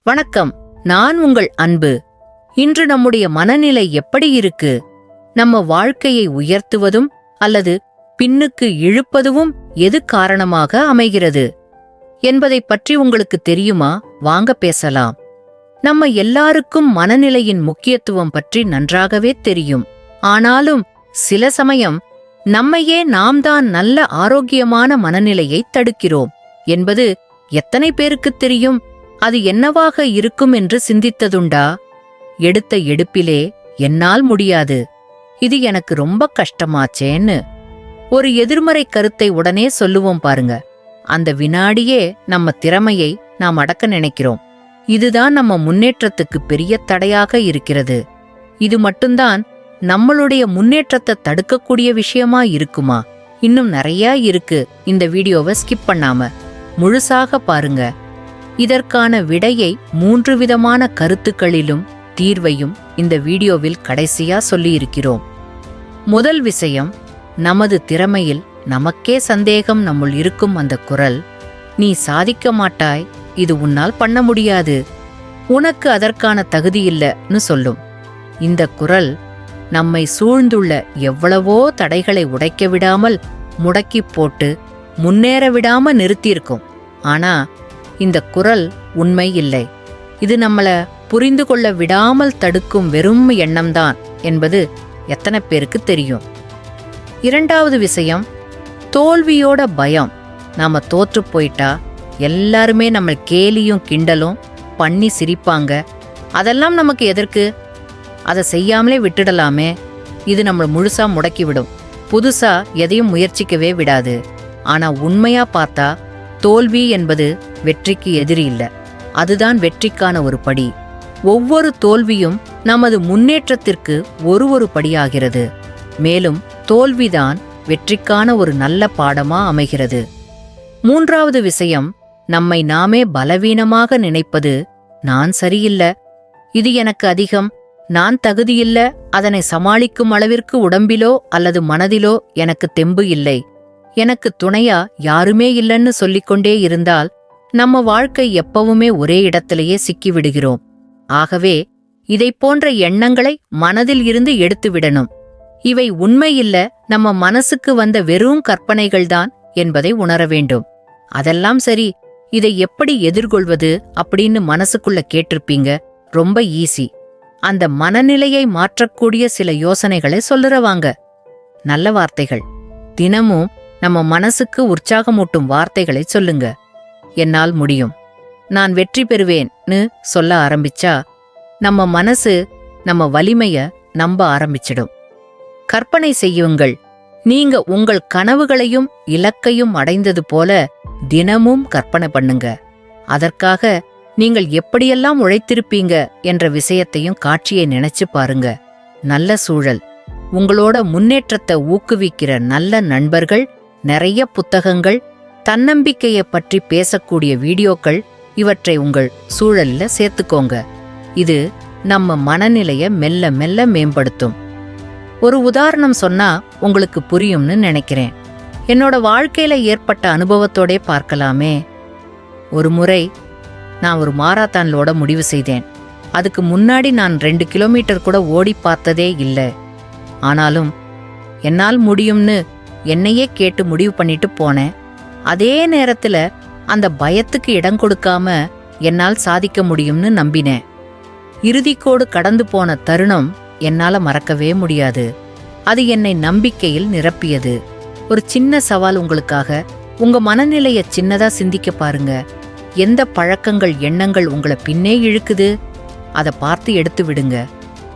வணக்கம், நான் உங்கள் அன்பு. இன்று நம்முடைய மனநிலை எப்படி இருக்கு? நம்ம வாழ்க்கையை உயர்த்துவதும் அல்லது பின்னுக்கு இழுப்பதுவும் எது காரணமாக அமைகிறது என்பதைப் பற்றி உங்களுக்கு தெரியுமா? வாங்க பேசலாம். நம்ம எல்லாருக்கும் மனநிலையின் முக்கியத்துவம் பற்றி நன்றாகவே தெரியும். ஆனாலும் சில சமயம் நம்மையே நாம் தான் நல்ல ஆரோக்கியமான மனநிலையை தடுக்கிறோம் என்பது எத்தனை பேருக்குத் தெரியும்? அது என்னவாக இருக்கும் என்று சிந்தித்ததுண்டா? எடுத்த எடுப்பிலே என்னால் முடியாது, இது எனக்கு ரொம்ப கஷ்டமாச்சேன்னு ஒரு எதிர்மறை கருத்தை உடனே சொல்லுவோம் பாருங்க. அந்த வினாடியே நம்ம திறமையை நாம் அடக்க நினைக்கிறோம். இதுதான் நம்ம முன்னேற்றத்துக்கு பெரிய தடையாக இருக்கிறது. இது மட்டும்தான் நம்மளுடைய முன்னேற்றத்தை தடுக்கக்கூடிய விஷயமா இருக்குமா? இன்னும் நிறைய இருக்கு. இந்த வீடியோவை ஸ்கிப் பண்ணாம முழுசாக பாருங்க. இதற்கான விடையை 3 விதமான கருத்துக்களிலும் தீர்வையும் இந்த வீடியோவில் கடைசியா சொல்லியிருக்கிறோம். முதல் விஷயம், நமது திறமையில் நமக்கே சந்தேகம் நம்முள் இருக்கும் அந்த குரல், நீ சாதிக்க மாட்டாய், இது உன்னால் பண்ண முடியாது, உனக்கு அதற்கான தகுதி இல்லைன்னு சொல்லும். இந்த குரல் நம்மை சூழ்ந்துள்ள எவ்வளவோ தடைகளை உடைக்க விடாமல் முடக்கி போட்டு முன்னேற விடாம நிறுத்தியிருக்கும். ஆனா இந்த குரல் உண்மை இல்லை. இது நம்மள புரிந்து கொள்ள விடாமல் தடுக்கும் வெறும் எண்ணம்தான் என்பது எத்தனை பேருக்கு தெரியும்? இரண்டாவது விஷயம், தோல்வியோட பயம். நாம தோற்று போயிட்டா எல்லாருமே நம்ம கேலியும் கிண்டலும் பண்ணி சிரிப்பாங்க. அதெல்லாம் நமக்கு எதற்கு? அதை செய்யாமலே விட்டுடலாமே. இது நம்மளை முழுசா முடக்கிவிடும். புதுசா எதையும் முயற்சிக்கவே விடாது. ஆனா உண்மையா பார்த்தா தோல்வி என்பது வெற்றிக்கு எதிரி இல்ல, அதுதான் வெற்றிக்கான ஒரு படி. ஒவ்வொரு தோல்வியும் நமது முன்னேற்றத்திற்கு ஒரு படியாகிறது. மேலும் தோல்விதான் வெற்றிக்கான ஒரு நல்ல பாடமா அமைகிறது. மூன்றாவது விஷயம், நம்மை நாமே பலவீனமாக நினைப்பது. நான் சரியில்ல, இது எனக்கு அதிகம், நான் தகுதியில்ல, அதனை சமாளிக்கும் அளவிற்கு உடம்பிலோ அல்லது மனதிலோ எனக்கு தெம்பு இல்லை, எனக்கு துணையா யாருமே இல்லைன்னு சொல்லிக்கொண்டே இருந்தால் நம்ம வாழ்க்கை எப்பவுமே ஒரே இடத்திலேயே சிக்கிவிடுகிறோம். ஆகவே இதை போன்ற எண்ணங்களை மனதில் இருந்து எடுத்துவிடணும். இவை உண்மையில்ல, நம்ம மனசுக்கு வந்த வெறும் கற்பனைகள்தான் என்பதை உணர வேண்டும். அதெல்லாம் சரி, இதை எப்படி எதிர்கொள்வது அப்படின்னு மனசுக்குள்ள கேட்டிருப்பீங்க. ரொம்ப ஈஸி. அந்த மனநிலையை மாற்றக்கூடிய சில யோசனைகளை சொல்லுறவாங்க. நல்ல வார்த்தைகள். தினமும் நம்ம மனசுக்கு உற்சாகமூட்டும் வார்த்தைகளை சொல்லுங்க. என்னால் முடியும், நான் வெற்றி பெறுவேன்னு சொல்ல ஆரம்பிச்சா நம்ம மனசு நம்ம வலிமைய நம்ப ஆரம்பிச்சிடும். கற்பனை செய்யுங்கள், நீங்க உங்கள் கனவுகளையும் இலக்கையும் அடைந்தது போல தினமும் கற்பனை பண்ணுங்க. அதற்காக நீங்கள் எப்படியெல்லாம் உழைத்திருப்பீங்க என்ற விஷயத்தையும் காட்சியை நினைச்சு பாருங்க. நல்ல சூழல், உங்களோட முன்னேற்றத்தை ஊக்குவிக்கிற நல்ல நண்பர்கள், நிறைய புத்தகங்கள், தன்னம்பிக்கையை பற்றி பேசக்கூடிய வீடியோக்கள், இவற்றை உங்கள் சூழல்ல சேர்த்துக்கோங்க. இது நம்ம மனநிலைய மெல்ல மெல்ல மேம்படுத்தும். ஒரு உதாரணம் சொன்னா உங்களுக்கு புரியும்னு நினைக்கிறேன். என்னோட வாழ்க்கையில ஏற்பட்ட அனுபவத்தோடே பார்க்கலாமே. ஒரு முறை நான் ஒரு மாரத்தான்லோட முடிவு செய்தேன். அதுக்கு முன்னாடி நான் 2 கிலோமீட்டர் கூட ஓடி பார்த்ததே இல்லை. ஆனாலும் என்னால் முடியும்னு என்னையே கேட்டு முடிவு பண்ணிட்டு போனேன். அதே நேரத்துல அந்த பயத்துக்கு இடம் கொடுக்காம என்னால் சாதிக்க முடியும்னு நம்பினேன். இறுதிக்கோடு கடந்து போன தருணம் என்னால மறக்கவே முடியாது. அது என்னை நம்பிக்கையில் நிரப்பியது. ஒரு சின்ன சவால் உங்களுக்காக. உங்க மனநிலைய சின்னதா சிந்திக்க பாருங்க. எந்த பழக்கங்கள், எண்ணங்கள் உங்களை பின்னே இழுக்குது, அதை பார்த்து எடுத்து விடுங்க.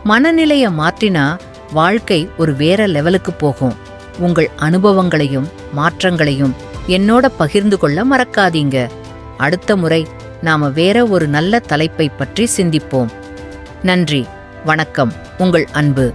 மனநிலைய மாற்றினா வாழ்க்கை ஒரு வேற லெவலுக்கு போகும். உங்கள் அனுபவங்களையும் மாற்றங்களையும் என்னோட பகிர்ந்து கொள்ள மறக்காதீங்க. அடுத்த முறை நாம வேற ஒரு நல்ல தலைப்பை பற்றி சிந்திப்போம். நன்றி, வணக்கம், உங்கள் அன்பு.